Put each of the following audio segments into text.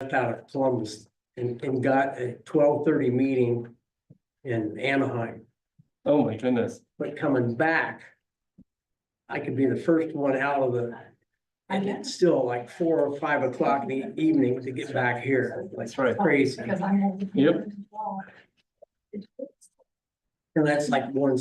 out of Columbus and got a 12:30 meeting in Anaheim, Oh, my goodness. but coming back, I could be the first one out of the, and it's still like 4 or 5 o'clock in the evening to get back here. Like That's right. crazy. Yep. And that's like one.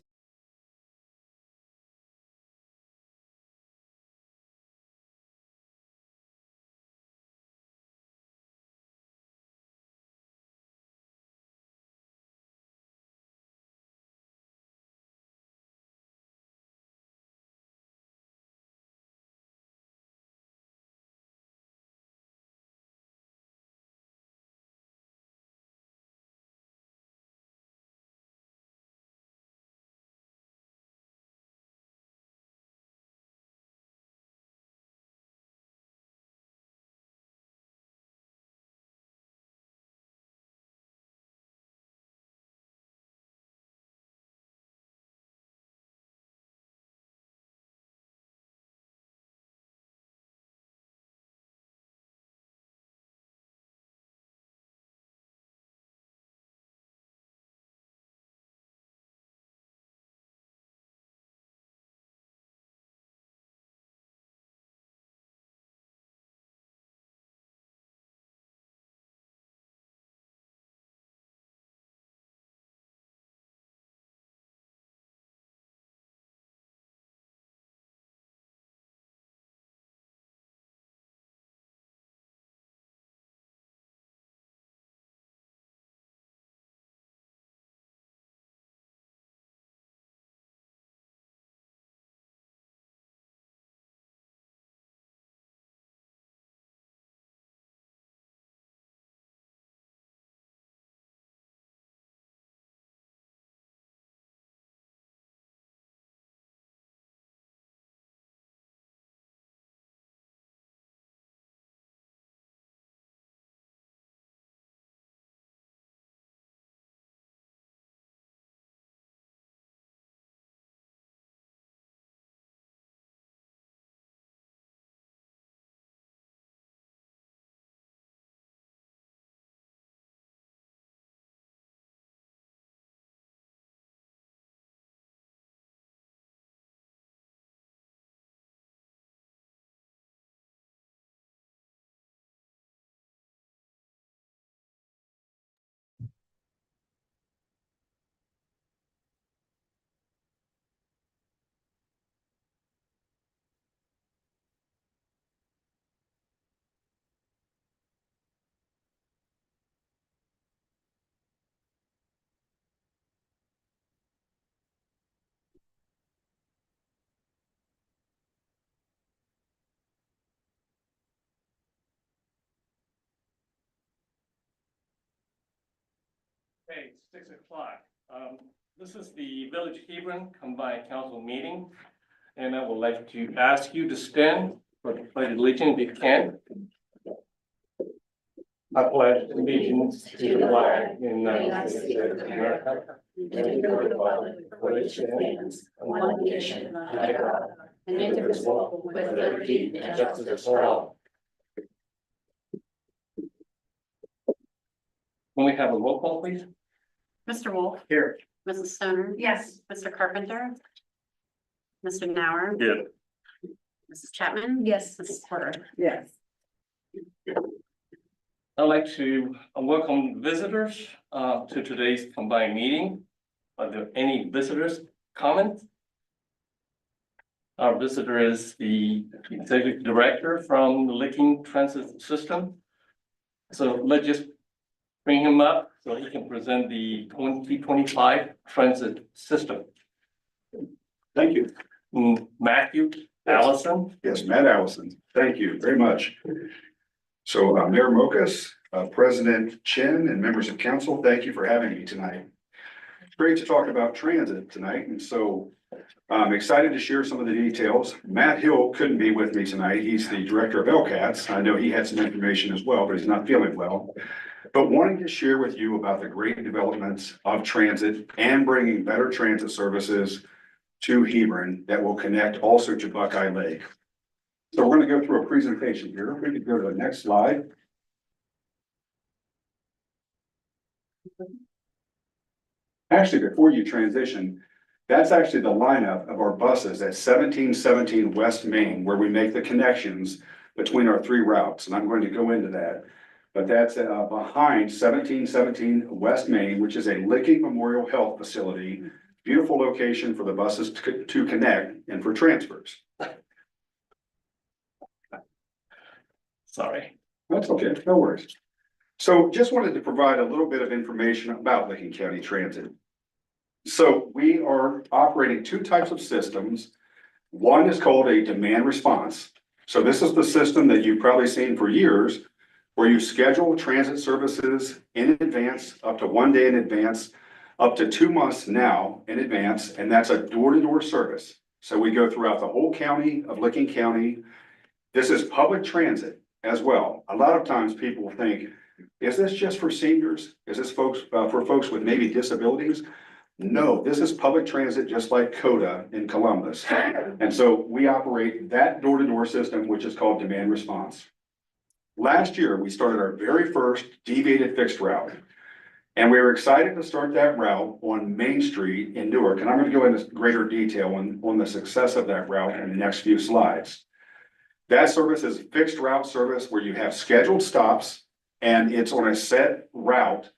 Okay, 6 o'clock. This is the Village Hebron Combined Council meeting. And I would like to ask you to stand for the pledge of allegiance if you can. I pledge allegiance to the flag of the United States of America, and to the republic for which it stands, one nation, under God, indivisible, with liberty and justice for all. Can we have a roll call, please? Mr. Wolf. Here. Mrs. Stoner. Yes. Mr. Carpenter. Mr. Nauer. Yeah. Mrs. Chapman. Yes. Mrs. Porter. Yes. I'd like to welcome visitors to today's combined meeting. Are there any visitors comments? Our visitor is the executive director from the Licking Transit System. So let's just bring him up so he can present the 2025 transit system. Thank you. Matthew, Allison. Yes, Matt Allison. Thank you very much. So Mayor Mokas, President Chin, and members of council, thank you for having me tonight. It's great to talk about transit tonight, and so I'm excited to share some of the details. Matt Hill couldn't be with me tonight. He's the director of LCATS. I know he had some information as well, but he's not feeling well. But wanting to share with you about the great developments of transit and bringing better transit services to Hebron that will connect also to Buckeye Lake. So we're going to go through a presentation here. If we could go to the next slide. Actually, before you transition, that's actually the lineup of our buses at 1717 West Main, where we make the connections between our three routes, and I'm going to go into that. But that's behind 1717 West Main, which is a Licking Memorial Health Facility. Beautiful location for the buses to connect and for transfers. Sorry. That's okay, no worries. So just wanted to provide a little bit of information about Licking County Transit. So we are operating two types of systems. One is called a demand response. So this is the system that you've probably seen for years, where you schedule transit services in advance, up to 1 day in advance, up to 2 months now in advance, and that's a door-to-door service. So we go throughout the whole county of Licking County. This is public transit as well. A lot of times people think, is this just for seniors? Is this folks for folks with maybe disabilities? No, this is public transit, just like CODA in Columbus. And so we operate that door-to-door system, which is called demand response. Last year, we started our very first deviated fixed route. And we were excited to start that route on Main Street in Newark. And I'm going to go into greater detail on the success of that route in the next few slides. That service is a fixed route service where you have scheduled stops and it's on a set route.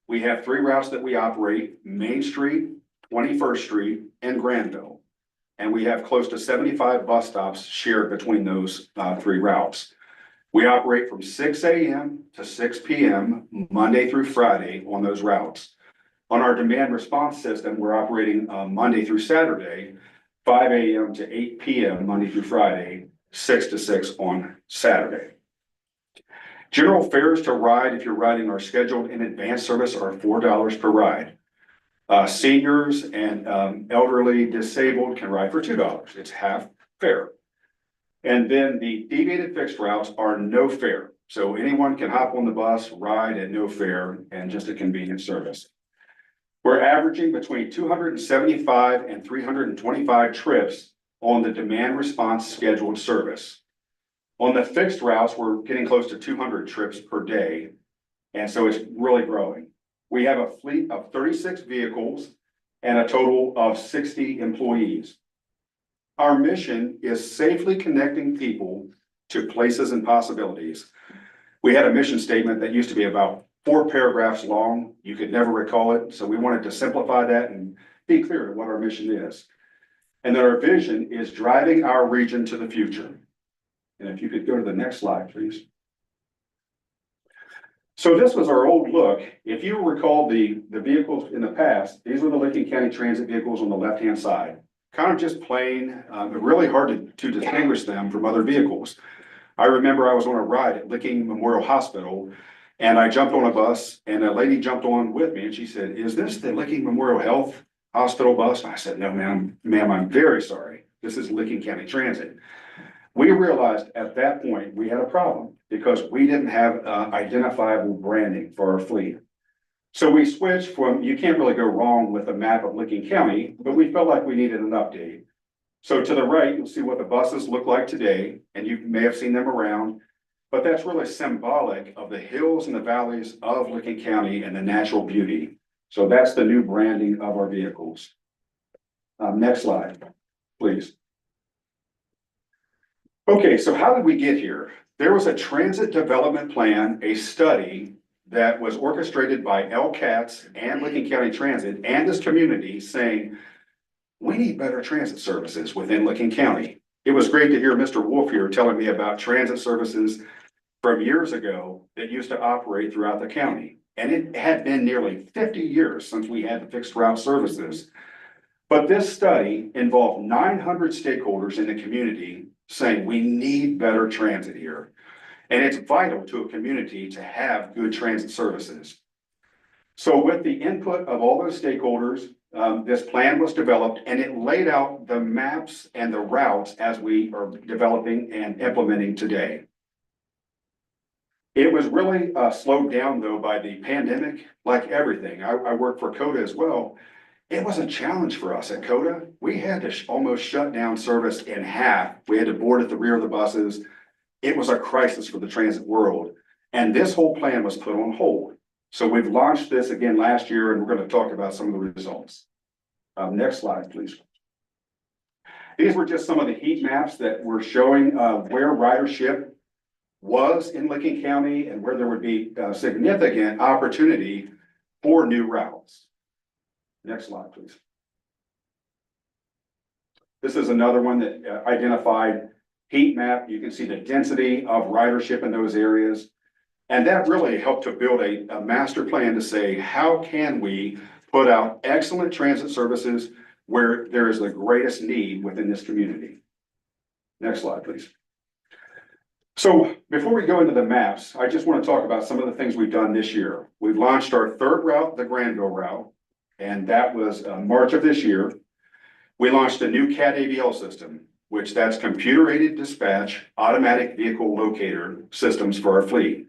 We have three routes that we operate: Main Street, 21st Street, and Granville. And we have close to 75 bus stops shared between those three routes. We operate from 6 a.m. to 6 p.m. Monday through Friday on those routes. On our demand response system, we're operating Monday through Saturday, 5 a.m. to 8 p.m. Monday through Friday, 6 to 6 on Saturday. General fares to ride, if you're riding our scheduled in advance service, are $4 per ride. Seniors and elderly disabled can ride for $2. It's half fare. And then the deviated fixed routes are no fare. So anyone can hop on the bus, ride at no fare, and just a convenient service. We're averaging between 275 and 325 trips on the demand response scheduled service. On the fixed routes, we're getting close to 200 trips per day. And so it's really growing. We have a fleet of 36 vehicles and a total of 60 employees. Our mission is safely connecting people to places and possibilities. We had a mission statement that used to be about 4 paragraphs long. You could never recall it. So we wanted to simplify that and be clear to what our mission is. And that our vision is driving our region to the future. And if you could go to the next slide, please. So this was our old look. If you recall the vehicles in the past, these were the Licking County Transit vehicles on the left-hand side. Kind of just plain, really hard to distinguish them from other vehicles. I remember I was on a ride at Licking Memorial Hospital, and I jumped on a bus, and a lady jumped on with me, and she said, "Is this the Licking Memorial Health Hospital bus?" And I said, "No, ma'am, I'm very sorry. This is Licking County Transit." We realized at that point we had a problem because we didn't have identifiable branding for our fleet. So we switched from, you can't really go wrong with a map of Licking County, but we felt like we needed an update. So to the right, you'll see what the buses look like today, and you may have seen them around, but that's really symbolic of the hills and the valleys of Licking County and the natural beauty. So that's the new branding of our vehicles. Next slide, please. Okay, so how did we get here? There was a transit development plan, a study that was orchestrated by LCATS and Licking County Transit and this community saying, we need better transit services within Licking County. It was great to hear Mr. Wolf here telling me about transit services from years ago that used to operate throughout the county. And it had been nearly 50 years since we had the fixed route services. But this study involved 900 stakeholders in the community saying we need better transit here. And it's vital to a community to have good transit services. So with the input of all those stakeholders, this plan was developed and it laid out the maps and the routes as we are developing and implementing today. It was really slowed down though by the pandemic, like everything. I work for CODA as well. It was a challenge for us at CODA. We had to almost shut down service in half. We had to board at the rear of the buses. It was a crisis for the transit world. And this whole plan was put on hold. So we've launched this again last year, and we're going to talk about some of the results. Next slide, please. These were just some of the heat maps that were showing where ridership was in Licking County and where there would be significant opportunity for new routes. Next slide, please. This is another one that identified heat map. You can see the density of ridership in those areas. And that really helped to build a master plan to say, how can we put out excellent transit services where there is the greatest need within this community? Next slide, please. So before we go into the maps, I just want to talk about some of the things we've done this year. We've launched our third route, the Granville route, and that was March of this year. We launched a new CAT AVL system, which that's computer-aided dispatch, automatic vehicle locator systems for our fleet.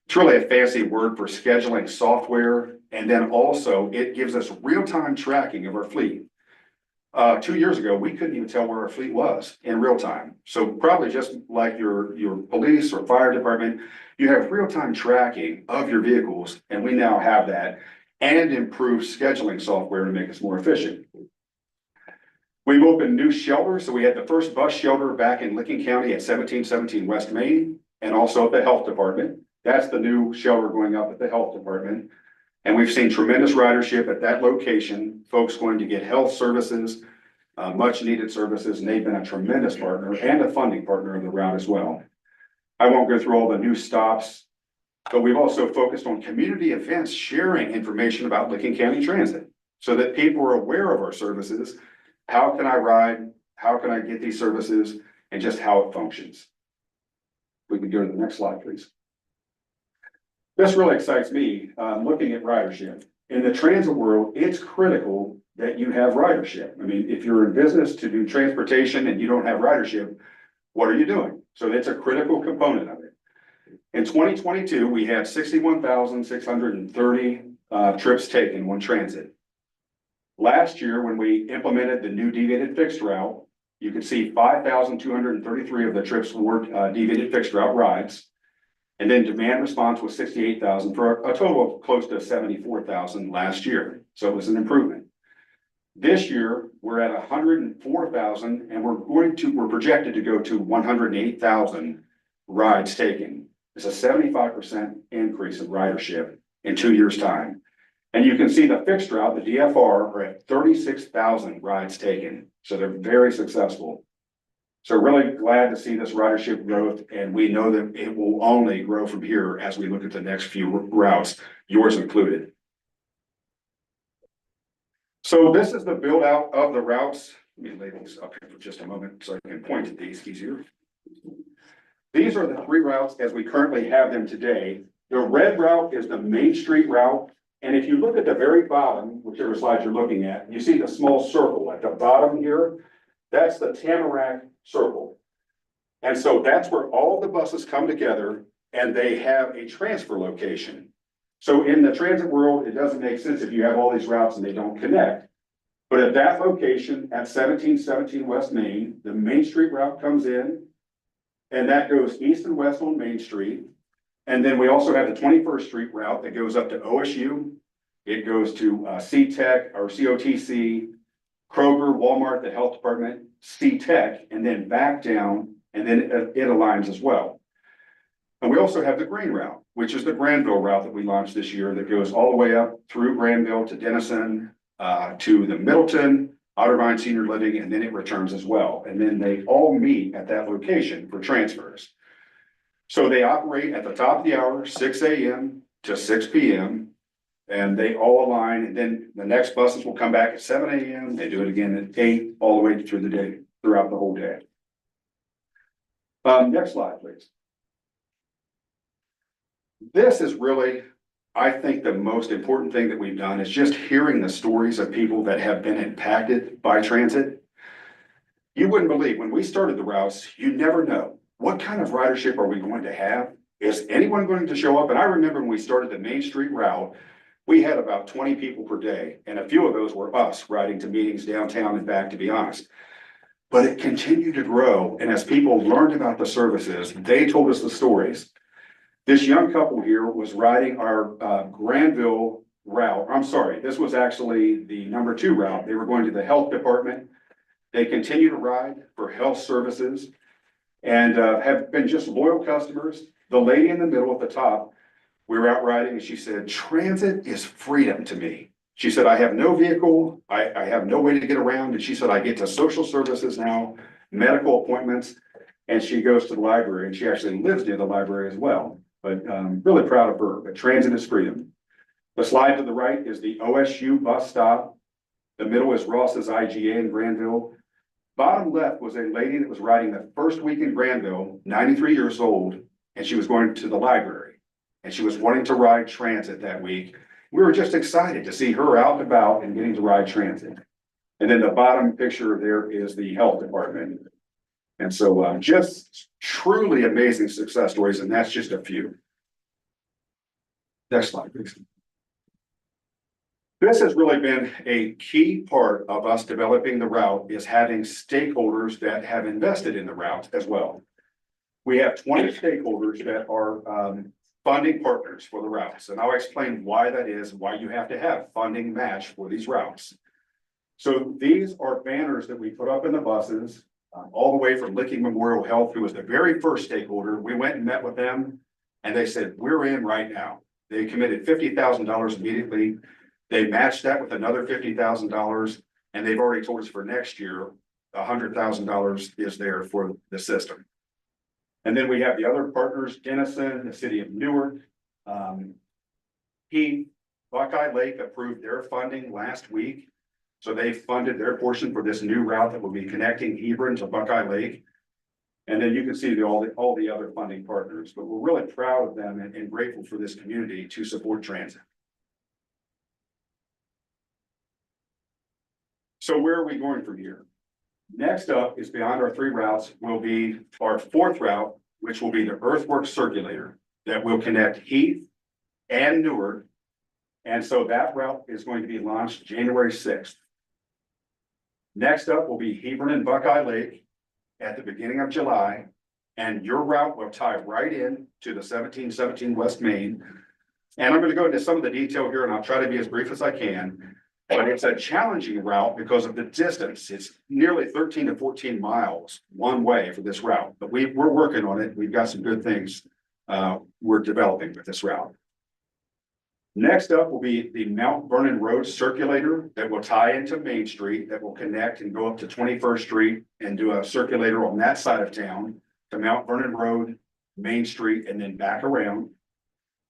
It's really a fancy word for scheduling software, and then also it gives us real-time tracking of our fleet. 2 years ago, we couldn't even tell where our fleet was in real time. So probably just like your police or fire department, you have real-time tracking of your vehicles, and we now have that and improved scheduling software to make us more efficient. We've opened new shelters. So we had the first bus shelter back in Licking County at 1717 West Main and also at the health department. That's the new shelter going up at the health department. And we've seen tremendous ridership at that location, folks going to get health services, much needed services, and they've been a tremendous partner and a funding partner of the route as well. I won't go through all the new stops, but we've also focused on community events, sharing information about Licking County Transit so that people are aware of our services. How can I ride? How can I get these services? And just how it functions. We can go to the next slide, please. This really excites me, looking at ridership. In the transit world, it's critical that you have ridership. I mean, if you're in business to do transportation and you don't have ridership, what are you doing? So it's a critical component of it. In 2022, we had 61,630 trips taken on transit. Last year, when we implemented the new deviated fixed route, you can see 5,233 of the trips were deviated fixed route rides. And then demand response was 68,000 for a total of close to 74,000 last year. So it was an improvement. This year, we're at 104,000 and we're projected to go to 108,000 rides taken. It's a 75% increase in ridership in 2 years' time. And you can see the fixed route, the DFR, are at 36,000 rides taken. So they're very successful. So really glad to see this ridership growth, and we know that it will only grow from here as we look at the next few routes, yours included. So this is the build out of the routes. Let me lay these up here for just a moment so I can point at these easier. These are the three routes as we currently have them today. The red route is the Main Street route. And if you look at the very bottom, whichever slide you're looking at, you see the small circle at the bottom here. That's the Tamarack Circle. And so that's where all the buses come together and they have a transfer location. So in the transit world, it doesn't make sense if you have all these routes and they don't connect. But at that location at 1717 West Main, the Main Street route comes in and that goes east and west on Main Street. And then we also have the 21st Street route that goes up to OSU. It goes to C-Tech or COTC, Kroger, Walmart, the health department, C-Tech, and then back down, and then it aligns as well. And we also have the green route, which is the Granville route that we launched this year that goes all the way up through Granville to Denison, to the Middleton, Otterbein Senior Living, and then it returns as well. And then they all meet at that location for transfers. So they operate at the top of the hour, 6 a.m. to 6 p.m. And they all align, and then the next buses will come back at 7 a.m. They do it again at 8, all the way through the day, throughout the whole day. Next slide, please. This is really, I think, the most important thing that we've done is just hearing the stories of people that have been impacted by transit. You wouldn't believe when we started the routes, you never know what kind of ridership are we going to have? Is anyone going to show up? And I remember when we started the Main Street route, we had about 20 people per day, and a few of those were us riding to meetings downtown and back, to be honest. But it continued to grow, and as people learned about the services, they told us the stories. This young couple here was riding our Granville route. I'm sorry, this was actually the number 2 route. They were going to the health department. They continue to ride for health services and have been just loyal customers. The lady in the middle at the top, we were out riding and she said, transit is freedom to me. She said, I have no vehicle. I have no way to get around. And she said, I get to social services now, medical appointments, and she goes to the library and she actually lives near the library as well. But really proud of her, but transit is freedom. The slide to the right is the OSU bus stop. The middle is Ross's IGA in Granville. Bottom left was a lady that was riding the first week in Granville, 93 years old, and she was going to the library. And she was wanting to ride transit that week. We were just excited to see her out and about and getting to ride transit. And then the bottom picture there is the health department. And so just truly amazing success stories, and that's just a few. Next slide, please. This has really been a key part of us developing the route, is having stakeholders that have invested in the route as well. We have 20 stakeholders that are funding partners for the routes, and I'll explain why that is, why you have to have funding match for these routes. So these are banners that we put up in the buses, all the way from Licking Memorial Health, who was the very first stakeholder. We went and met with them, and they said, we're in right now. They committed $50,000 immediately. They matched that with another $50,000, and they've already told us for next year, $100,000 is there for the system. And then we have the other partners, Denison, the city of Newark. Buckeye Lake approved their funding last week. So they funded their portion for this new route that will be connecting Hebron to Buckeye Lake. And then you can see all the other funding partners, but we're really proud of them and grateful for this community to support transit. So where are we going from here? Next up is beyond our 3 routes will be our 4th route, which will be the Earthworks Circulator that will connect Heath and Newark. And so that route is going to be launched January 6th. Next up will be Hebron and Buckeye Lake at the beginning of July. And your route will tie right in to the 1717 West Main. And I'm going to go into some of the detail here, and I'll try to be as brief as I can. But it's a challenging route because of the distance. It's nearly 13 to 14 miles one way for this route, but we're working on it. We've got some good things we're developing with this route. Next up will be the Mount Vernon Road Circulator that will tie into Main Street, that will connect and go up to 21st Street and do a circulator on that side of town to Mount Vernon Road, Main Street, and then back around.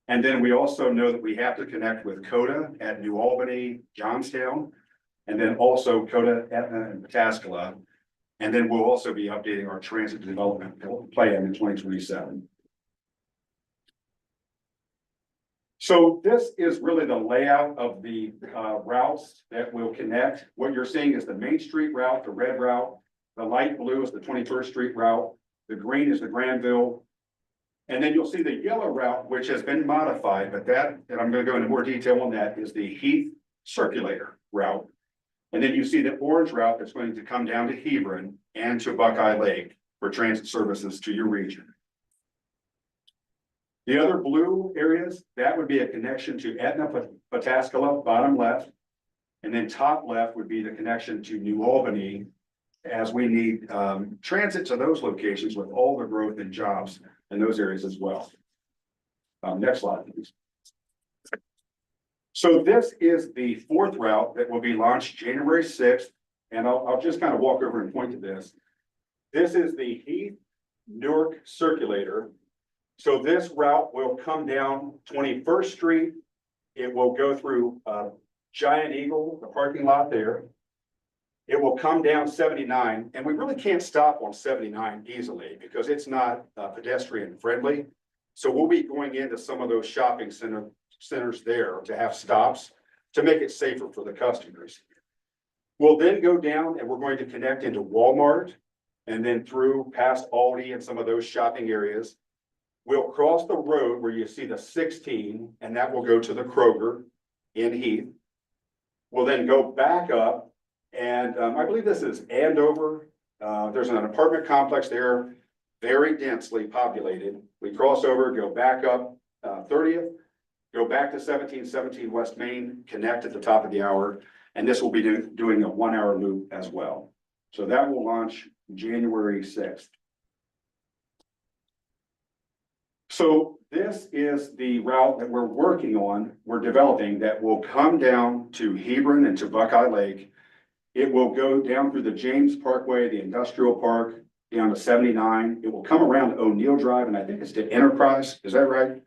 And then we also know that we have to connect with CODA at New Albany, Johnstown, and then also CODA, Etna, and Pataskala. And then we'll also be updating our transit development plan in 2027. So this is really the layout of the routes that will connect. What you're seeing is the Main Street route, the red route. The light blue is the 21st Street route. The green is the Granville. And then you'll see the yellow route, which has been modified, but and I'm going to go into more detail on that, is the Heath Circulator route. And then you see the orange route that's going to come down to Hebron and to Buckeye Lake for transit services to your region. The other blue areas, that would be a connection to Etna, Pataskala, bottom left. And then top left would be the connection to New Albany, as we need transit to those locations with all the growth in jobs in those areas as well. Next slide, please. So this is the 4th route that will be launched January 6th. And I'll just kind of walk over and point to this. This is the Heath Newark Circulator. So this route will come down 21st Street. It will go through Giant Eagle, the parking lot there. It will come down 79, and we really can't stop on 79 easily because it's not pedestrian friendly. So we'll be going into some of those shopping centers there to have stops to make it safer for the customers. We'll then go down and we're going to connect into Walmart and then through past Aldi and some of those shopping areas. We'll cross the road where you see the 16, and that will go to the Kroger in Heath. We'll then go back up. And I believe this is Andover. There's an apartment complex there, very densely populated. We cross over, go back up, 30th, go back to 1717 West Main, connect at the top of the hour, and this will be doing a 1-hour loop as well. So that will launch January 6th. So this is the route that we're working on, we're developing, that will come down to Hebron and to Buckeye Lake. It will go down through the James Parkway, the Industrial Park, down to 79. It will come around O'Neill Drive, and I think it's to Enterprise, is that right?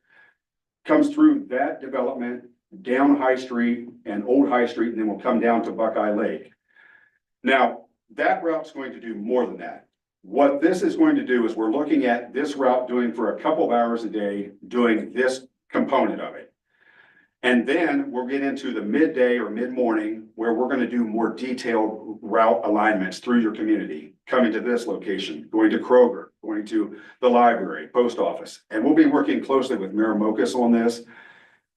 Comes through that development, down High Street and Old High Street, and then will come down to Buckeye Lake. Now, that route's going to do more than that. What this is going to do is we're looking at this route doing for a couple of hours a day, doing this component of it. And then we'll get into the midday or mid-morning where we're going to do more detailed route alignments through your community, coming to this location, going to Kroger, going to the library, post office. And we'll be working closely with Mayor Mokas on this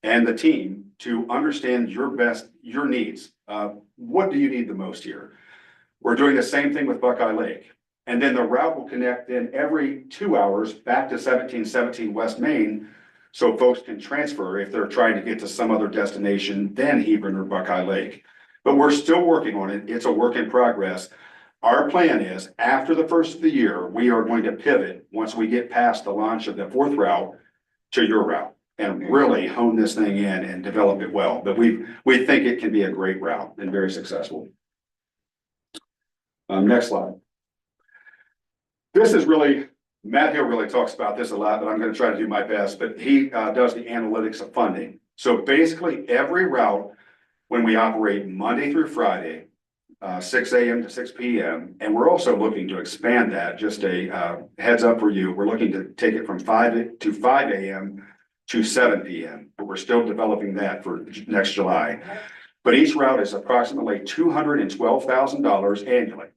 and the team to understand your needs. What do you need the most here? We're doing the same thing with Buckeye Lake. And then the route will connect then every 2 hours back to 1717 West Main, so folks can transfer if they're trying to get to some other destination than Hebron or Buckeye Lake. But we're still working on it. It's a work in progress. Our plan is after the first of the year, we are going to pivot once we get past the launch of the 4th route to your route and really hone this thing in and develop it well. But we think it can be a great route and very successful. Next slide. This is really, Matt Hill really talks about this a lot, but I'm going to try to do my best, but he does the analytics of funding. So basically every route, when we operate Monday through Friday, 6 a.m. to 6 p.m. And we're also looking to expand that, just a heads up for you. We're looking to take it from 5 a.m. to 7 p.m. But we're still developing that for next July. But each route is approximately $212,000 annually.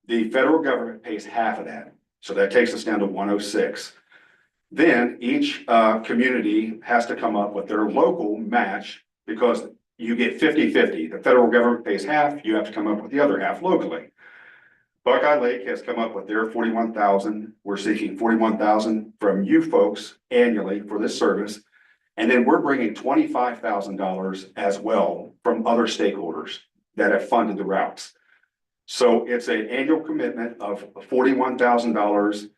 The federal government pays half of that. So that takes us down to 106. Then each community has to come up with their local match because you get 50-50. The federal government pays half, you have to come up with the other half locally. Buckeye Lake has come up with their $41,000. We're seeking $41,000 from you folks annually for this service. And then we're bringing $25,000 as well from other stakeholders that have funded the routes. So it's an annual commitment of $41,000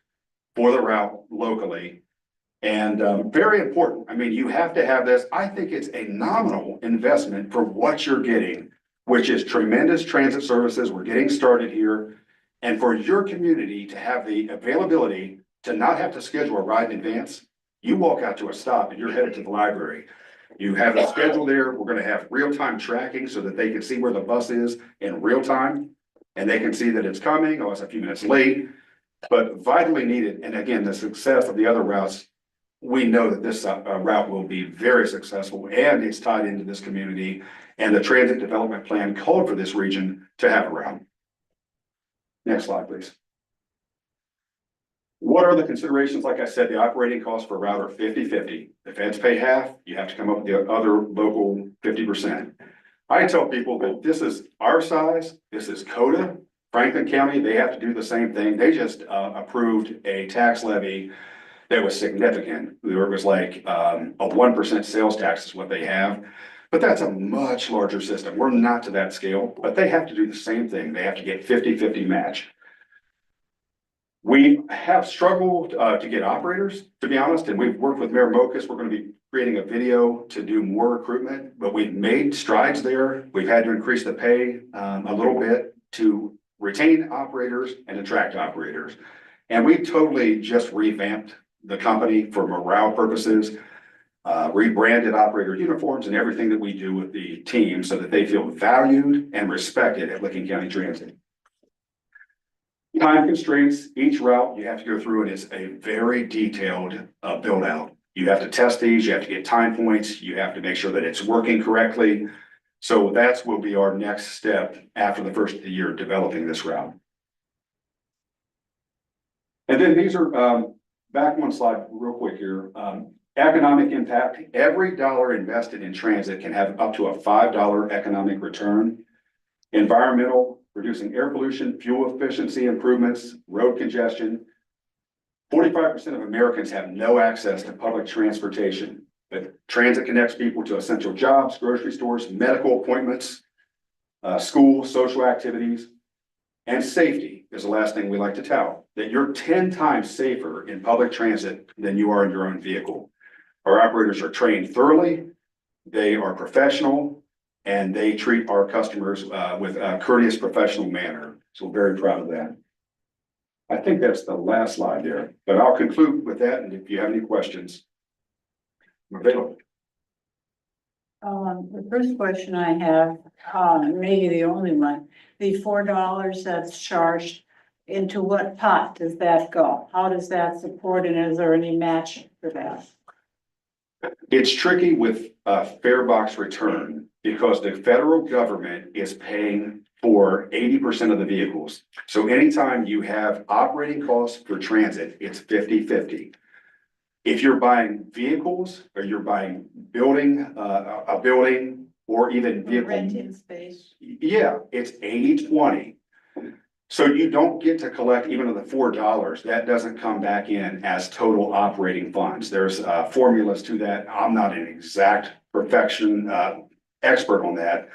for the route locally. And very important. I mean, you have to have this. I think it's a nominal investment for what you're getting, which is tremendous transit services. We're getting started here. And for your community to have the availability to not have to schedule a ride in advance, you walk out to a stop and you're headed to the library. You have a schedule there. We're going to have real-time tracking so that they can see where the bus is in real time. And they can see that it's coming, oh, it's a few minutes late, but vitally needed. And again, the success of the other routes, we know that this route will be very successful and it's tied into this community. And the transit development plan called for this region to have a route. Next slide, please. What are the considerations? Like I said, the operating costs for a route are 50-50. The feds pay half, you have to come up with the other local 50%. I tell people that this is our size, this is CODA, Franklin County, they have to do the same thing. They just approved a tax levy that was significant. It was like a 1% sales tax is what they have, but that's a much larger system. We're not to that scale, but they have to do the same thing. They have to get 50-50 match. We have struggled to get operators, to be honest, and we've worked with Mayor Mokas. We're going to be creating a video to do more recruitment, but we've made strides there. We've had to increase the pay a little bit to retain operators and attract operators. And we totally just revamped the company for morale purposes, rebranded operator uniforms and everything that we do with the team so that they feel valued and respected at Licking County Transit. Time constraints, each route you have to go through, and it's a very detailed build out. You have to test these, you have to get time points, you have to make sure that it's working correctly. So that will be our next step after the first of the year developing this route. And then these are, back one slide real quick here. Economic impact, every dollar invested in transit can have up to a $5 economic return. Environmental, reducing air pollution, fuel efficiency improvements, road congestion. 45% of Americans have no access to public transportation. But transit connects people to essential jobs, grocery stores, medical appointments, school, social activities, and safety is the last thing we like to tout. That you're 10 times safer in public transit than you are in your own vehicle. Our operators are trained thoroughly, they are professional, and they treat our customers with a courteous, professional manner. So we're very proud of that. I think that's the last slide there, but I'll conclude with that, and if you have any questions, I'm available. The first question I have, maybe the only one, the $4 that's charged, into what pot does that go? How does that support, and is there any match for that? It's tricky with fare box return because the federal government is paying for 80% of the vehicles. So anytime you have operating costs for transit, it's 50-50. If you're buying vehicles or you're buying building, a building or even vehicle. Renting space. Yeah, it's 80-20. So you don't get to collect even of the $4. That doesn't come back in as total operating funds. There's formulas to that. I'm not an exact perfection expert on that.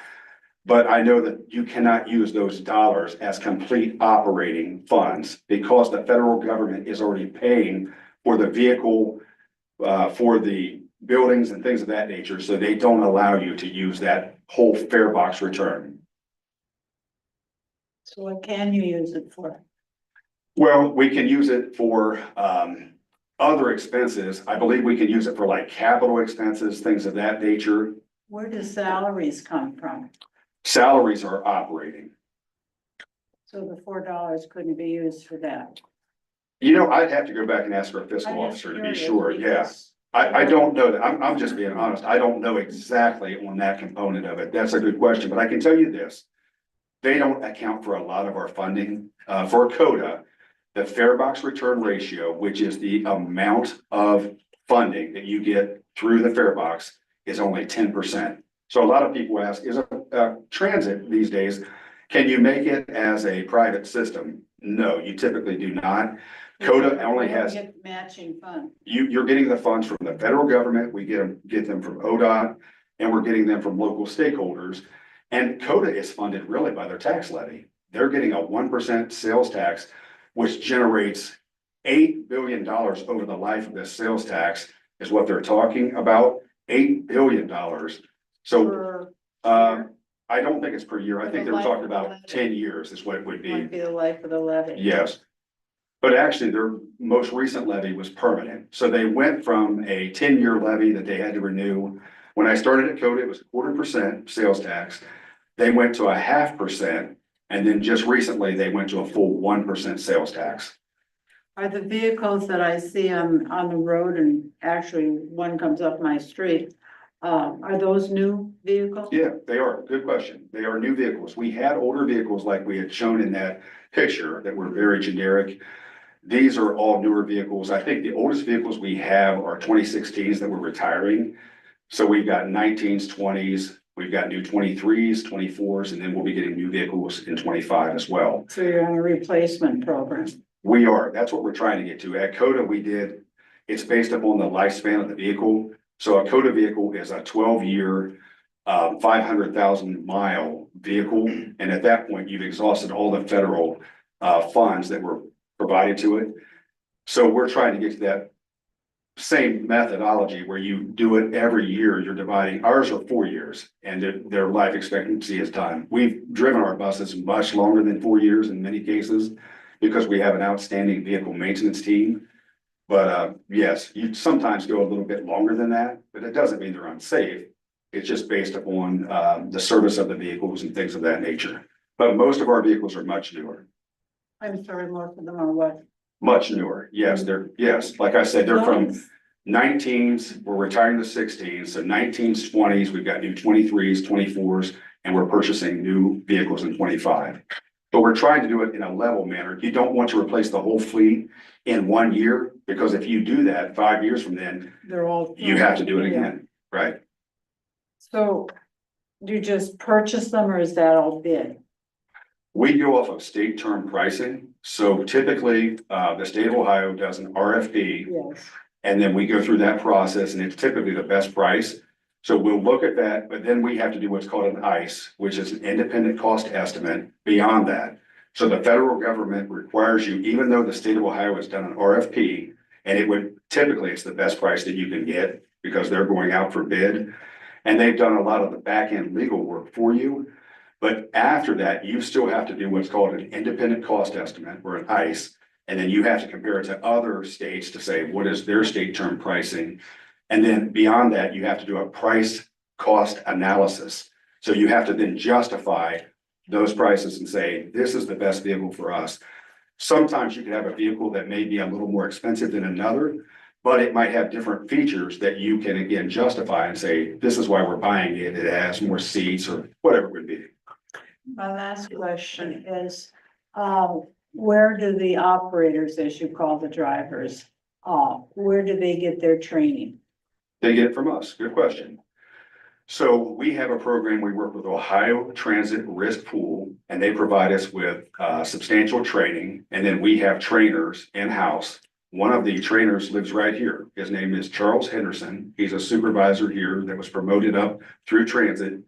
But I know that you cannot use those dollars as complete operating funds because the federal government is already paying for the vehicle, for the buildings and things of that nature. So they don't allow you to use that whole fare box return. So what can you use it for? Well, we can use it for other expenses. I believe we can use it for like capital expenses, things of that nature. Where do salaries come from? Salaries are operating. So the $4 couldn't be used for that. You know, I'd have to go back and ask our fiscal I'm just officer to be curious sure. Yeah, because- I don't know that. I'm just being honest. I don't know exactly on that component of it. That's a good question, but I can tell you this. They don't account for a lot of our funding. For CODA, the fare box return ratio, which is the amount of funding that you get through the fare box, is only 10%. So a lot of people ask, is a transit these days, can you make it as a private system? No, you typically do not. CODA only We don't has, get matching funds. you're getting the funds from the federal government, we get them from ODOT, and we're getting them from local stakeholders. And CODA is funded really by their tax levy. They're getting a 1% sales tax, which generates $8 billion over the life of this sales tax is what they're talking about, $8 billion. So, For I don't think it's per year. I For think the they were life talking of the about levy. 10 years is what it would might be. be the life of the levy. Yes. But actually, their most recent levy was permanent. So they went from a 10-year levy that they had to renew. When I started at CODA, it was 0.25% sales tax. They went to 0.5%, and then just recently they went to a full 1% sales tax. Are the vehicles that I see on the road, and actually one comes up my street, are those new vehicles? Yeah, they are. Good question. They are new vehicles. We had older vehicles like we had shown in that picture that were very generic. These are all newer vehicles. I think the oldest vehicles we have are 2016s that we're retiring. So we've got 19s, 20s, we've got new 23s, 24s, and then we'll be getting new vehicles in 25 as well. So you're on a replacement program. We are. That's what we're trying to get to. At CODA, it's based upon the lifespan of the vehicle. So a CODA vehicle is a 12-year, 500,000 mile vehicle. And at that point, you've exhausted all the federal funds that were provided to it. So we're trying to get to that same methodology where you do it every year. You're dividing, ours are 4 years and their life expectancy is time. We've driven our buses much longer than 4 years in many cases because we have an outstanding vehicle maintenance team. But yes, you sometimes go a little bit longer than that, but it doesn't mean they're unsafe. It's just based upon the service of the vehicles and things of that nature. But most of our vehicles are much newer. I'm sorry, most of them are what? Much newer. Yes, like I said, they're from Those- 19s, we're retiring the 16s, so 19s, 20s, we've got new 23s, 24s, and we're purchasing new vehicles in 25. But we're trying to do it in a level manner. You don't want to replace the whole fleet in 1 year, because if you do that 5 years from then, They're all. you have to do it Yeah. again, right? So do you just purchase them or is that all bid? We go off of state term pricing. So typically, the state of Ohio does an RFP. Yes. And then we go through that process and it's typically the best price. So we'll look at that, but then we have to do what's called an ICE, which is an independent cost estimate beyond that. So the federal government requires you, even though the state of Ohio has done an RFP, and it would typically, it's the best price that you can get because they're going out for bid. And they've done a lot of the back end legal work for you. But after that, you still have to do what's called an independent cost estimate or an ICE. And then you have to compare it to other states to say, what is their state term pricing? And then beyond that, you have to do a price cost analysis. So you have to then justify those prices and say, this is the best vehicle for us. Sometimes you can have a vehicle that may be a little more expensive than another, but it might have different features that you can again justify and say, this is why we're buying it. It has more seats or whatever it would be. My last question is, where do the operators, as you call the drivers, where do they get their training? They get it from us. Good question. So we have a program, we work with Ohio Transit Risk Pool, and they provide us with substantial training. And then we have trainers in-house. One of the trainers lives right here. His name is Charles Henderson. He's a supervisor here that was promoted up through transit.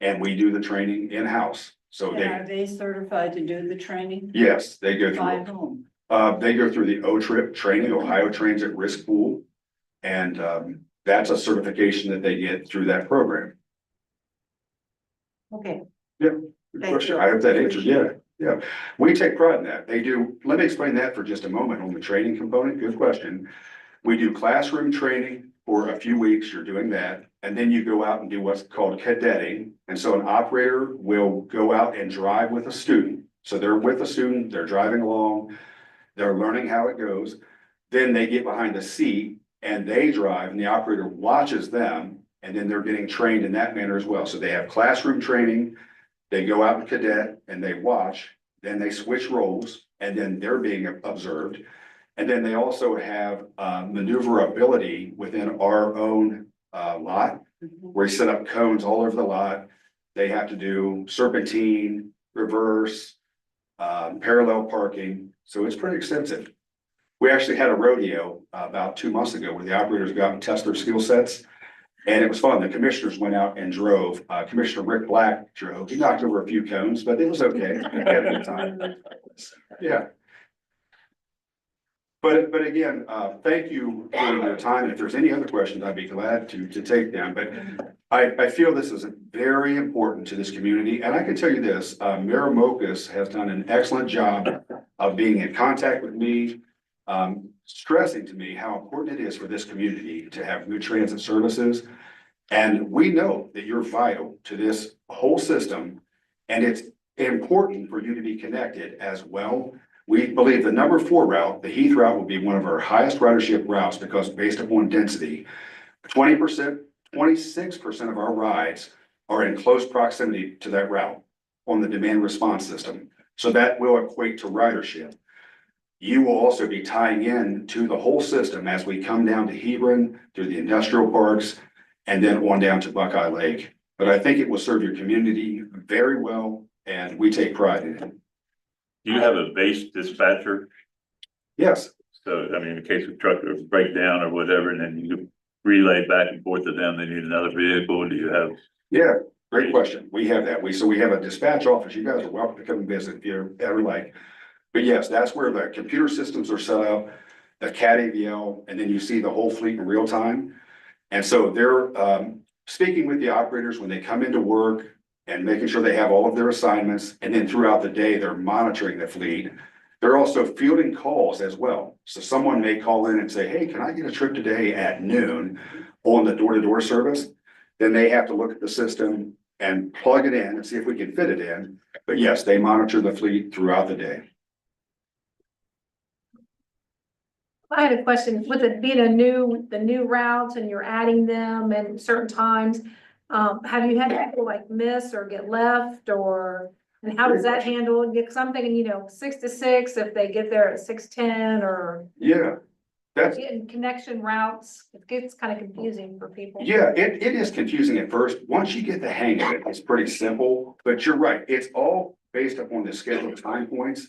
And we do the training in-house. So And are they certified to do the training? yes, they go By through, whom? they go through the O-Trip training, Ohio Transit Risk Pool. And that's a certification that they get through that program. Okay. Good Thank question. you. I hope that answers, yeah. We take pride in that. They do, let me explain that for just a moment on the training component. Good question. We do classroom training for a few weeks. You're doing that. And then you go out and do what's called cadetting. And so an operator will go out and drive with a student. So they're with a student, they're driving along, they're learning how it goes. Then they get behind the seat and they drive and the operator watches them. And then they're getting trained in that manner as well. So they have classroom training, they go out and cadet and they watch, then they switch roles and then they're being observed. And then they also have maneuverability within our own lot, where we set up cones all over the lot. They have to do serpentine, reverse, parallel parking. So it's pretty extensive. We actually had a rodeo about 2 months ago where the operators go out and test their skill sets. And it was fun. The commissioners went out and drove. Commissioner Rick Black drove. He knocked over a few cones, but it was okay. We had a good time. Yeah. But again, thank you for your time. And if there's any other questions, I'd be glad to take them. But I feel this is very important to this community. And I can tell you this, Mayor Mokas has done an excellent job of being in contact with me, stressing to me how important it is for this community to have good transit services. And we know that you're vital to this whole system. And it's important for you to be connected as well. We believe the number 4 route, the Heath route, will be one of our highest ridership routes because based upon density, 20%, 26% of our rides are in close proximity to that route on the demand response system. So that will equate to ridership. You will also be tying in to the whole system as we come down to Hebron, through the industrial parks, and then on down to Buckeye Lake. But I think it will serve your community very well, and we take pride in it. Do you have a base dispatcher? Yes, So, I mean, in case of truck or breakdown or whatever, and then you relay back and forth to them, they need another vehicle, do you have? yeah, great question. We have that. We have a dispatch office. You guys are welcome to come and visit if you're ever like. But yes, that's where the computer systems are set up, the CAT AVL, and then you see the whole fleet in real time. And so they're speaking with the operators when they come into work and making sure they have all of their assignments. And then throughout the day, they're monitoring the fleet. They're also fielding calls as well. So someone may call in and say, hey, can I get a trip today at noon on the door-to-door service? Then they have to look at the system and plug it in and see if we can fit it in. But yes, they monitor the fleet throughout the day. I had a question, with it being the new routes and you're adding them and certain times, have you had people like miss or get left or, and how does that handle? Because I'm thinking, 6 to 6, if they get there at 6:10 or Yeah, that's, getting connection routes, it gets kind of confusing for people. yeah, it is confusing at first. Once you get the hang of it, it's pretty simple, but you're right. It's all based upon the scheduled time points.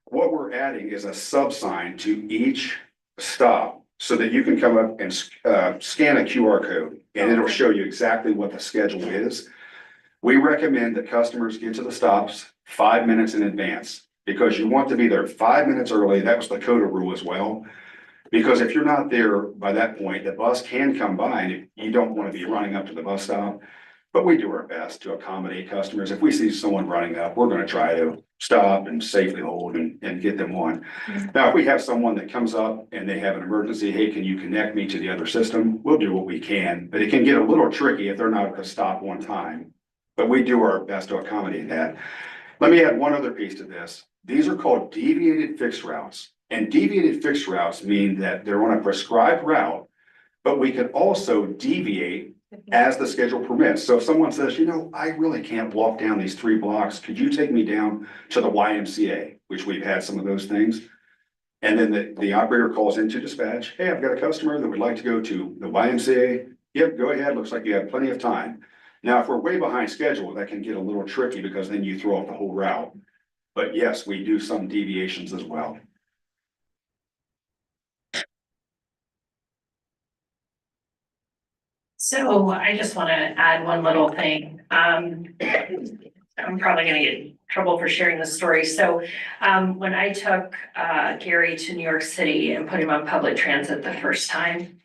What we're adding is a sub sign to each stop so that you can come up and scan a QR code and it'll show you exactly what the schedule is. We recommend that customers get to the stops 5 minutes in advance because you want to be there 5 minutes early. That was the CODA rule as well. Because if you're not there by that point, the bus can come by and you don't want to be running up to the bus stop. But we do our best to accommodate customers. If we see someone running up, we're going to try to stop and safely hold and get them on. Now, if we have someone that comes up and they have an emergency, hey, can you connect me to the other system? We'll do what we can, but it can get a little tricky if they're not at the stop on time. But we do our best to accommodate that. Let me add one other piece to this. These are called deviated fixed routes. And deviated fixed routes mean that they're on a prescribed route, but we can also deviate as the schedule permits. So if someone says, you know, I really can't walk down these 3 blocks, could you take me down to the YMCA, which we've had some of those things. And then the operator calls into dispatch, hey, I've got a customer that would like to go to the YMCA. Yep, go ahead. Looks like you have plenty of time. Now, if we're way behind schedule, that can get a little tricky because then you throw off the whole route. But yes, we do some deviations as well. So I just want to add one little thing. I'm probably gonna get in trouble for sharing this story. So when I took Gary to New York City and put him on public transit the first time,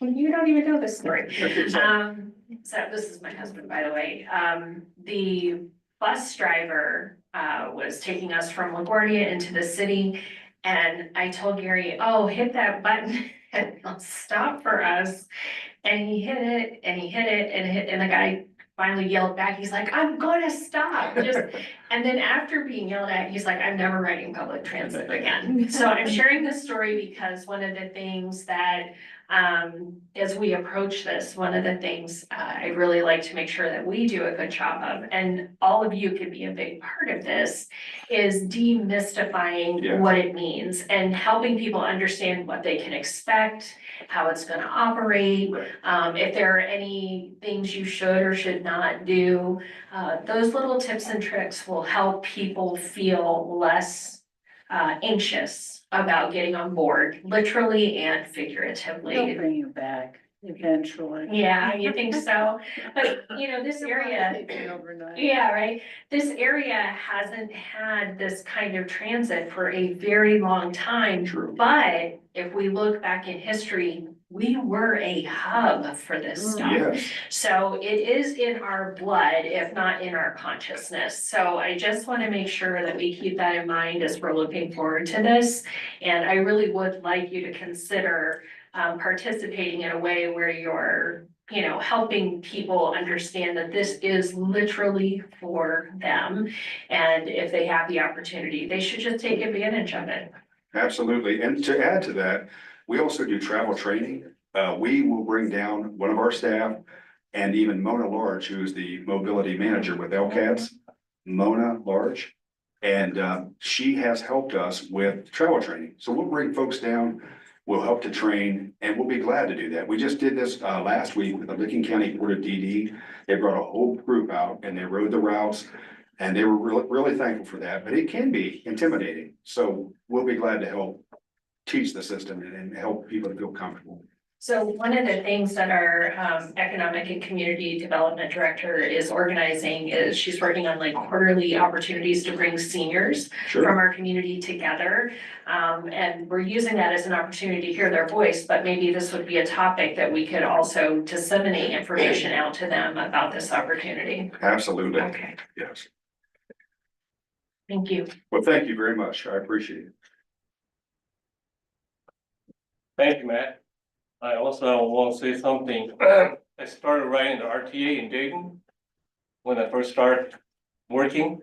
you don't even know this story. So this is my husband, by the way. The bus driver was taking us from LaGuardia into the city. And I told Gary, oh, hit that button and it'll stop for us. And he hit it and he hit it and the guy finally yelled back. He's like, I'm gonna stop. And then after being yelled at, he's like, I'm never riding public transit again. So I'm sharing this story because one of the things that as we approach this, one of the things I really like to make sure that we do a good job of, and all of you can be a big part of this, is demystifying what it means and helping people understand what they can expect, how it's gonna operate, if there are any things you should or should not do. Those little tips and tricks will help people feel less anxious about getting on board, literally and figuratively. They'll bring you back eventually. Yeah, you think so? But you know, this area, yeah, right? This area hasn't had this kind of transit for a very long time. True. But if we look back in history, we were a hub for this stuff. Yes. So it is in our blood, if not in our consciousness. So I just want to make sure that we keep that in mind as we're looking forward to this. And I really would like you to consider participating in a way where you're, you know, helping people understand that this is literally for them. And if they have the opportunity, they should just take advantage of it. Absolutely. And to add to that, we also do travel training. We will bring down one of our staff and even Mona Large, who is the mobility manager with LCATS, Mona Large. And she has helped us with travel training. So we'll bring folks down, we'll help to train, and we'll be glad to do that. We just did this last week with the Licking County Board of DD. They brought a whole group out and they rode the routes. And they were really thankful for that, but it can be intimidating. So we'll be glad to help teach the system and help people to feel comfortable. So one of the things that our economic and community development director is organizing is she's working on like quarterly opportunities to bring seniors from our community together. And we're using that as an opportunity to hear their voice, but maybe this would be a topic that we could also disseminate information out to them about this opportunity. Absolutely. Okay, Yes. thank you. Well, thank you very much. I appreciate it. Thank you, Matt. I also want to say something. I started writing the RTA in Dayton when I first started working.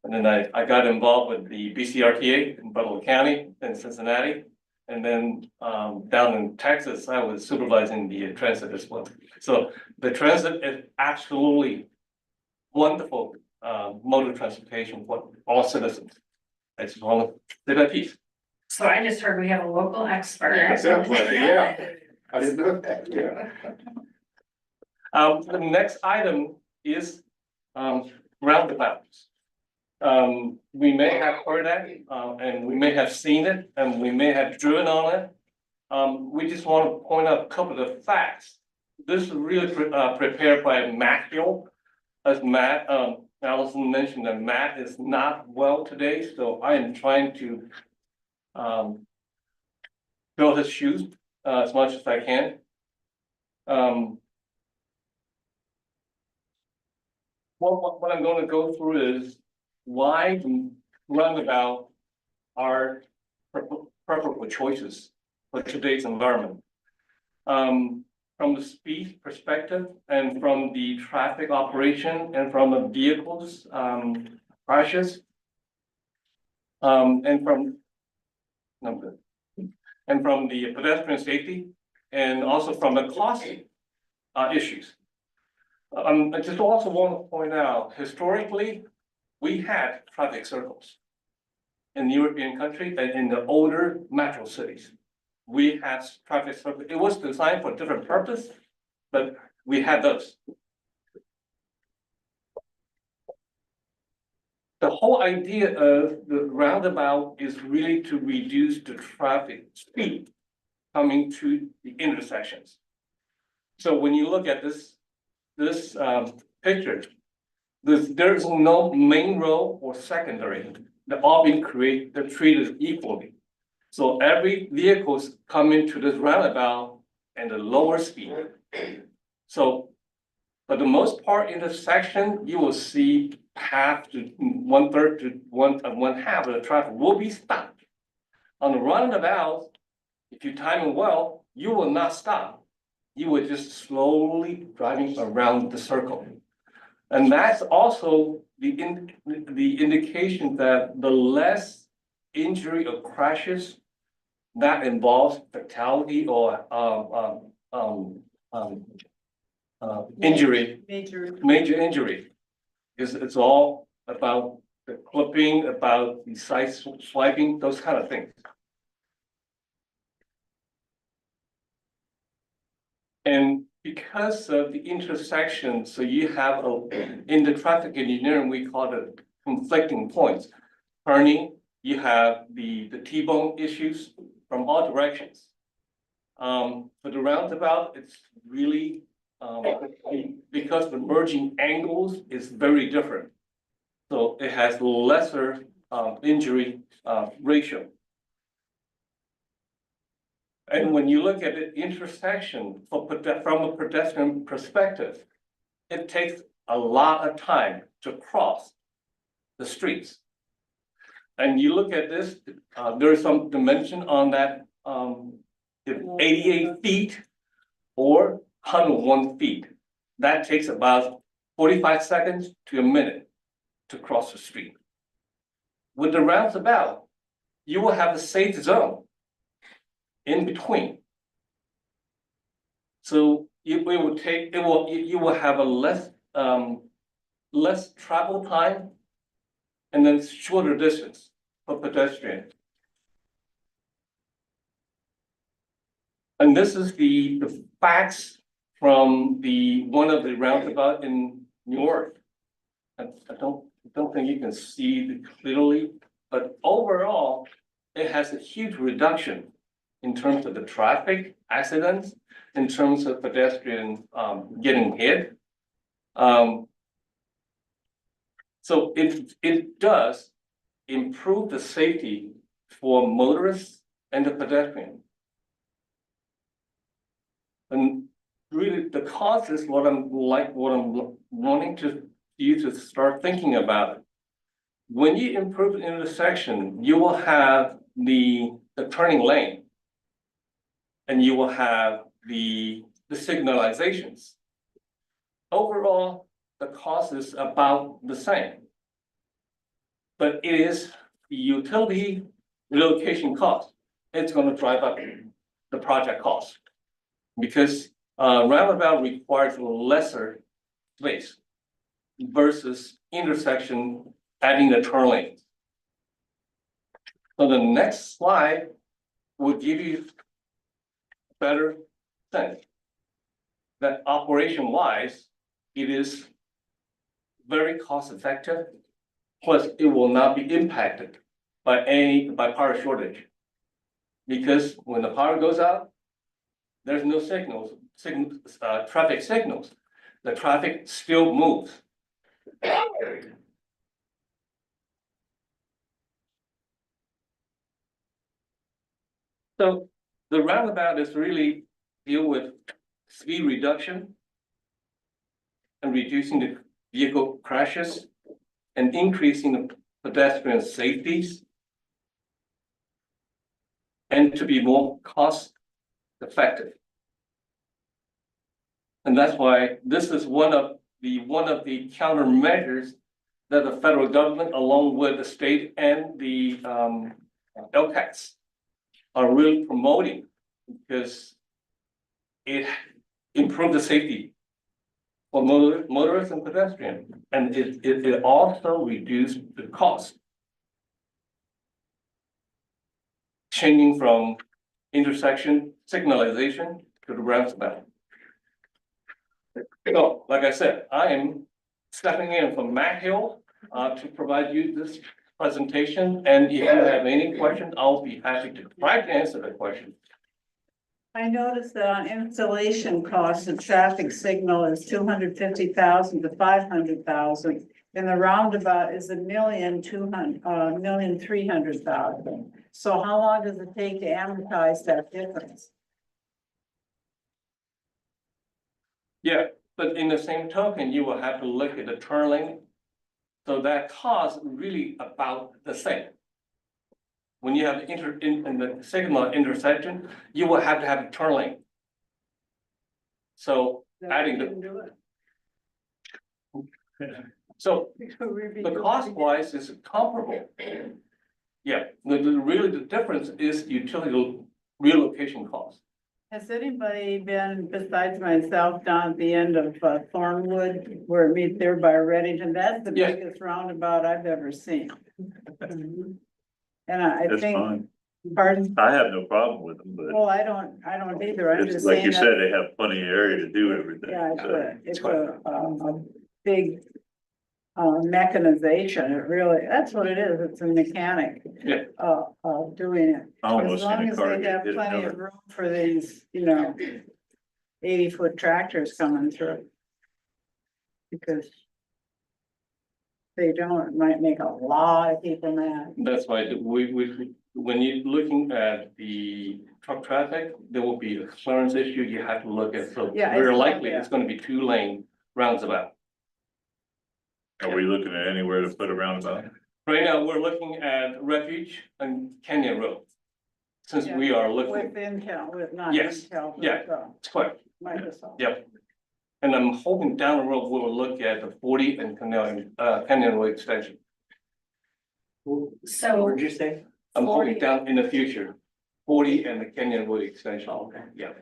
And then I got involved with the BCRTA in Butler County and Cincinnati. And then down in Texas, I was supervising the transit as well. So the transit is absolutely wonderful mode of transportation for all citizens. I just want to say that piece. So I just heard we have a local expert. Yeah. I didn't know that. Yeah. The next item is roundabouts. We may have heard that, and we may have seen it, and we may have driven on it. We just want to point out a couple of facts. This is really prepared by Matt Hill. As Matt, Allison mentioned that Matt is not well today, so I am trying to fill his shoes as much as I can. What I'm going to go through is why roundabout are preferable choices for today's environment. From the speed perspective and from the traffic operation and from the vehicles crashes. And from the pedestrian safety and also from the cost issues. I just also want to point out, historically, we had traffic circles in the European country and in the older metro cities. We had traffic circles. It was designed for a different purpose, but we had those. The whole idea of the roundabout is really to reduce the traffic speed coming to the intersections. So when you look at this picture, there's no main road or secondary. They're all being created, they're treated equally. So every vehicle's coming to this roundabout and the lower speed. So, for the most part intersection, you will see half to 1/3 to one half of the traffic will be stopped. On the roundabout, if you time it well, you will not stop. You will just slowly driving around the circle. And that's also the indication that the less injury or crashes that involves fatality or injury, major injury. It's all about the clipping, about the side swiping, those kind of things. And because of the intersection, so you have in the traffic engineering, we call it conflicting points. Turning, you have the T-bone issues from all directions. For the roundabout, it's really because the merging angles is very different. So it has lesser injury ratio. And when you look at the intersection from a pedestrian perspective, it takes a lot of time to cross the streets. And you look at this, there's some dimension on that, 88 feet or 101 feet. That takes about 45 seconds to a minute to cross the street. With the roundabout, you will have a safe zone in between. So you will have a less travel time and then shorter distance for pedestrians. And this is the facts from one of the roundabout in New York. I don't think you can see it clearly, but overall, it has a huge reduction in terms of the traffic accidents, in terms of pedestrian getting hit. So it does improve the safety for motorists and the pedestrian. And really the cause is what I'm wanting you to start thinking about it. When you improve the intersection, you will have the turning lane. And you will have the signalizations. Overall, the cost is about the same. But it is the utility relocation cost. It's going to drive up the project cost. Because roundabout requires lesser space versus intersection adding the turn lanes. So the next slide will give you better sense that operation wise, it is very cost effective. Plus, it will not be impacted by power shortage. Because when the power goes out, there's no traffic signals. The traffic still moves. So the roundabout is really deal with speed reduction and reducing the vehicle crashes and increasing the pedestrian safeties and to be more cost effective. And that's why this is one of the countermeasures that the federal government, along with the state and the LCATs, are really promoting, because it improves the safety for motorists and pedestrians, and it also reduces the cost. Changing from intersection signalization to the roundabout. So, like I said, I am stepping in from Mac Hill to provide you this presentation, and if you have any questions, I'll be happy to try to answer the question. I noticed that on installation costs, the traffic signal is 250,000 to 500,000. And the roundabout is $1,300,000. So how long does it take to amortize that difference? Yeah, but in the same token, you will have to look at the turn lane. So that cost really about the same. When you have in the signal intersection, you will have to have a turn lane. So adding the, so the cost wise is comparable. Yeah, really the difference is utility relocation cost. Has anybody been, besides myself, down at the end of Thornwood, where it meets there by Reddington? That's the Yes. biggest roundabout I've ever seen. And I That's think, fine. pardon, I have no problem with them, but well, I don't either. I'm it's just like saying you that. said, they have plenty of area to do everything. Yeah, so. it's a big mechanization. It really, that's what it is. It's a mechanic. Yeah. Doing it. I almost As long seen a as car they get have hit plenty of hard. room for these, 80-foot tractors coming through. Because they don't, it might make a lot of people mad. That's why when you're looking at the truck traffic, there will be a clearance issue you have to look at. So Yeah, very it's- likely yeah. it's going to be 2-lane roundabout. Are we looking at anywhere to put a roundabout? Right now, we're looking at Refuge and Canyon Road. Since we are looking, With Intel, with not Yes, Intel. yeah. it's quite, Microsoft. yep. And I'm hoping down the road, we'll look at the 40 and Canyon Road extension. So What did you say? I'm 40. hoping down in the future, 40 and the Canyon Road extension. Okay. Yeah.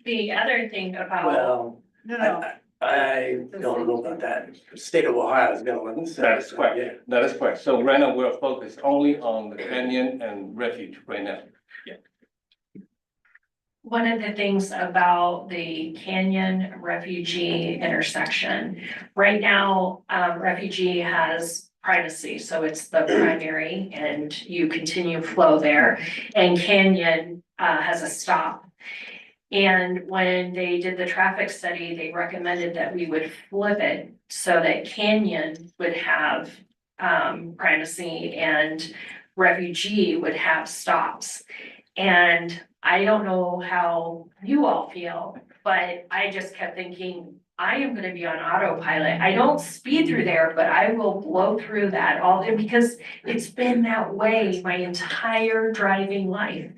the other thing about, Well, No, I don't know about that. The state of Ohio is gonna let us. That is correct. That is correct. So right now, we're focused only on the Canyon and Refuge right now. one of the things about the Canyon Refugee intersection, right now, Refugee has privacy, so it's the primary and you continue flow there. And Canyon has a stop. And when they did the traffic study, they recommended that we would flip it so that Canyon would have privacy and Refugee would have stops. And I don't know how you all feel, but I just kept thinking, I am gonna be on autopilot. I don't speed through there, but I will blow through that all day because it's been that way my entire driving life.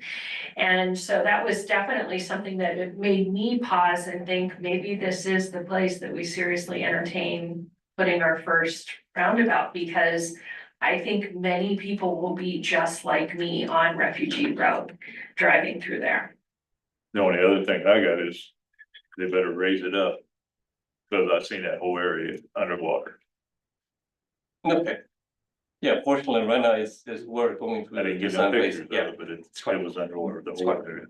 And so that was definitely something that it made me pause and think, maybe this is the place that we seriously entertain putting our first roundabout, because I think many people will be just like me on Refugee Road, driving through there. The only other thing I got is they better raise it up. Cause I've seen that whole area underwater. Okay. Yeah, fortunately, right now is we're going through. I didn't the get no design phase. pictures of Yeah, it, but it was underwater the whole area.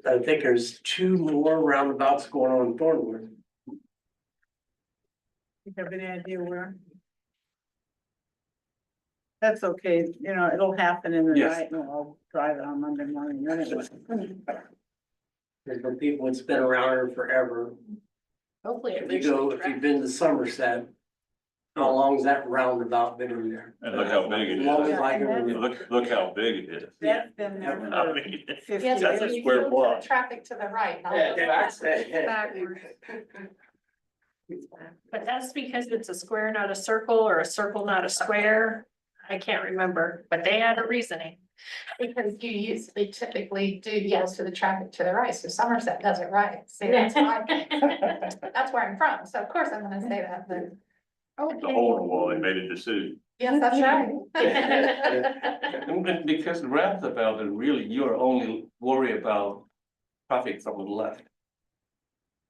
I think there's 2 more roundabouts going on in Thornwood. You have any idea where? That's okay, you know, it'll happen in the Yes. night, and I'll drive it on Monday morning anyway. There's been people that's been around here forever. Hopefully. If you've been to Somerset, how long's that roundabout been in there? And look how big it As long as is. I can remember. Look how big it is. That's been there I for mean, 50 Yes, That's but a you square go to block. the traffic to the right. not Yeah, the that's left. it. Backwards. But that's because it's a square, not a circle, or a circle, not a square. I can't remember, but they had a reasoning. Because you usually typically do yes to the traffic to the right, so Somerset does it right. See, that's why, that's where I'm from, so of course I'm gonna say that, but. The hole in the wall, they made a decision. Yes, that's right. And because the roundabout, is really, you're only worried about traffic from the left.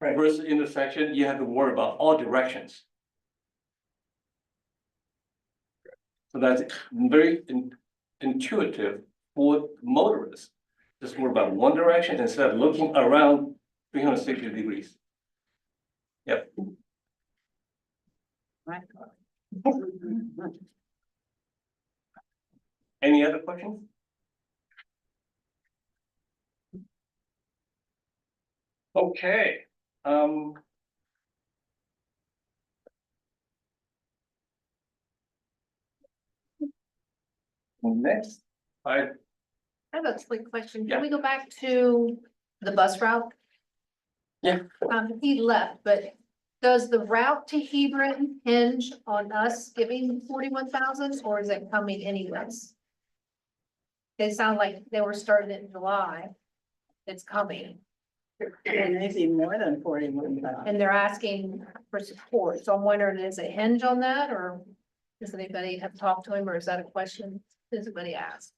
Right. Versus intersection, you have to worry about all directions. So that's very intuitive for motorists. Just worry about one direction instead of looking around 360 degrees. Yep. Any other questions? Okay, next, I, I have a quick question. Yeah. Can we go back to the bus route? Yeah. He left, but does the route to Hebron hinge on us giving 41,000 or is it coming anyways? They sound like they were starting it in July. It's coming Maybe more than 41,000. and they're asking for support. So I'm wondering, is it hinge on that or does anybody have talked to him or is that a question? Does anybody ask?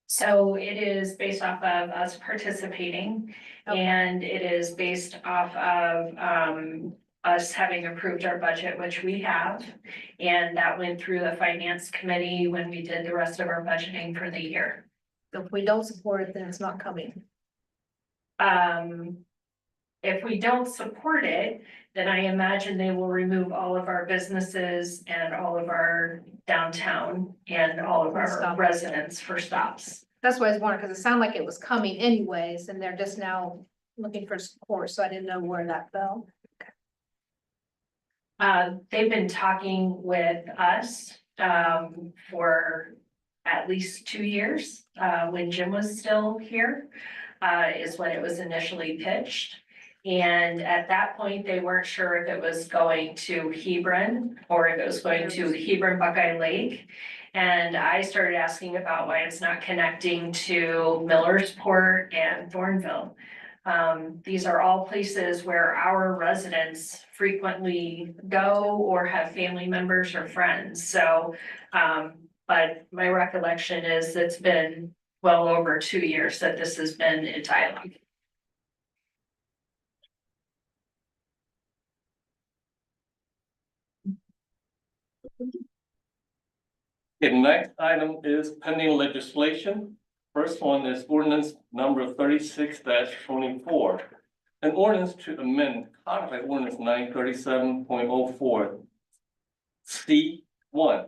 So it is based off of us participating, Okay. and it is based off of, us having approved our budget, which we have. And that went through the finance committee when we did the rest of our budgeting for the year. So if we don't support it, then it's not coming. If we don't support it, then I imagine they will remove all of our businesses and all of our downtown and all of our Stop. residents for stops. That's why I was wondering, because it sounded like it was coming anyways, and they're just now looking for support, so I didn't know where that fell. They've been talking with us, for at least 2 years, when Jim was still here, is when it was initially pitched. And at that point, they weren't sure if it was going to Hebron or if it was going to Hebron Buckeye Lake. And I started asking about why it's not connecting to Millersport and Thornville. These are all places where our residents frequently go or have family members or friends, so, but my recollection is it's been well over 2 years that this has been in dialogue. the next item is pending legislation. First one is ordinance number 36-24. An ordinance to amend codified ordinance 937.04. C1,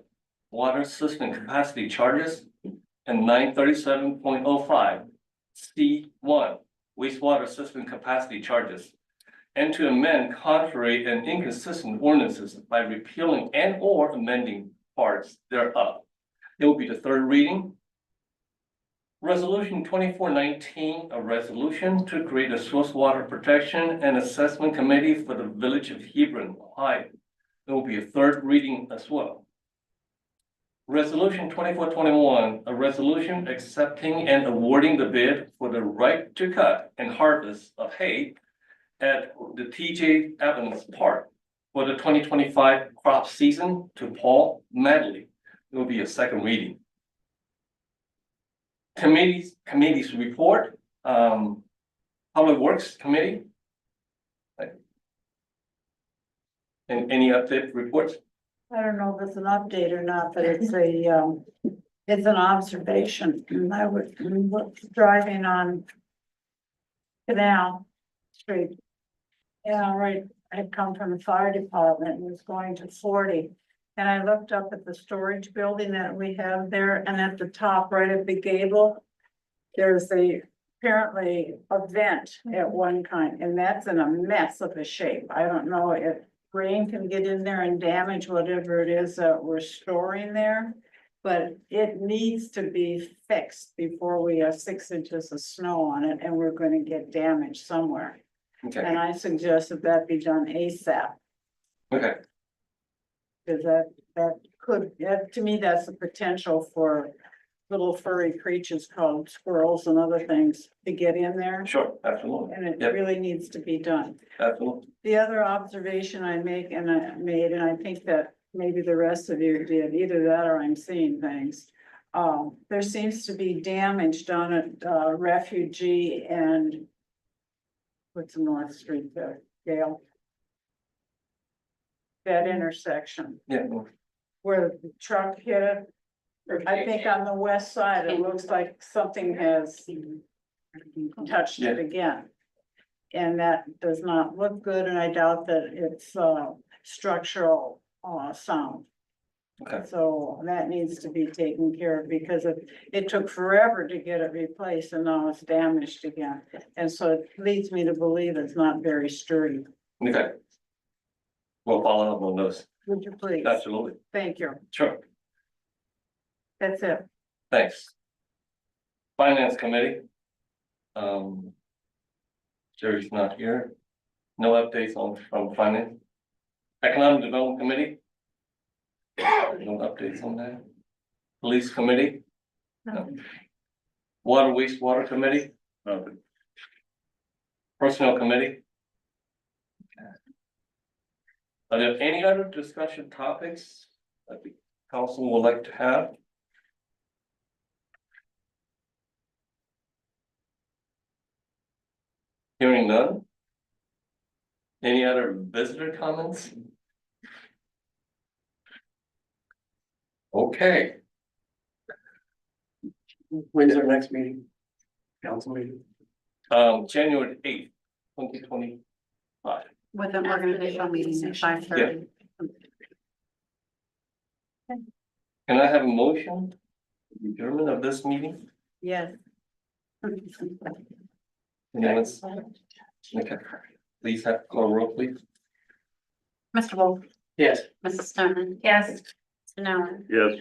water system capacity charges, and 937.05. C1, wastewater system capacity charges. And to amend contrary and inconsistent ordinances by repealing and or amending parts thereof. It will be the third reading. Resolution 2419, a resolution to create a source water protection and assessment committee for the village of Hebron, Ohio. It will be a third reading as well. Resolution 2421, a resolution accepting and awarding the bid for the right to cut and harvest of hay at the TJ Evans Park for the 2025 crop season to Paul Medley. It will be a second reading. Committees report, Public Works Committee. And any update reports? I don't know if it's an update or not, but it's it's an observation. I was driving on Canal Street. Yeah, right had come from the fire department and was going to 40. And I looked up at the storage building that we have there, and at the top, right at the gable, there's apparently a vent at one kind, and that's in a mess of a shape. I don't know if rain can get in there and damage whatever it is that we're storing there. But it needs to be fixed before we have 6 inches of snow on it, and we're gonna get damage somewhere. Okay, And I suggest that be done ASAP, okay, because to me, that's the potential for little furry creatures called squirrels and other things to get in there. sure, absolutely, And it Yep. really needs to be done. absolutely. The other observation I made, and I think that maybe the rest of you did, either that or I'm seeing things. There seems to be damage done at Refugee and what's the North Street there, Gail? That intersection Yeah, where the truck hit it. I think on the west side, it looks like something has touched it again. And that does not look good, and I doubt that it's structural sound. okay, So that needs to be taken care of, because it took forever to get it replaced, and now it's damaged again. And so it leads me to believe it's not very sturdy. okay. We'll follow up on those, Would you please? absolutely, Thank you. sure, That's it. thanks. Finance Committee. Jerry's not here, no updates from Finance. Economic Development Committee. No updates on that. Police Committee. No. Water Wastewater Committee. Nothing. Personnel Committee. Are there any other discussion topics that the council would like to have? Hearing none. Any other visitor comments? Okay, When's our next meeting? Council meeting? January 8th, 2025. With an organizational meeting at 5:30. Can I have a motion? Adjournment of this meeting? Yes. Unanimous? Okay, please have call roll, please. Mr. Wolf, Yes. Mrs. Stoneman. Yes. Mr. Nauer. Yes.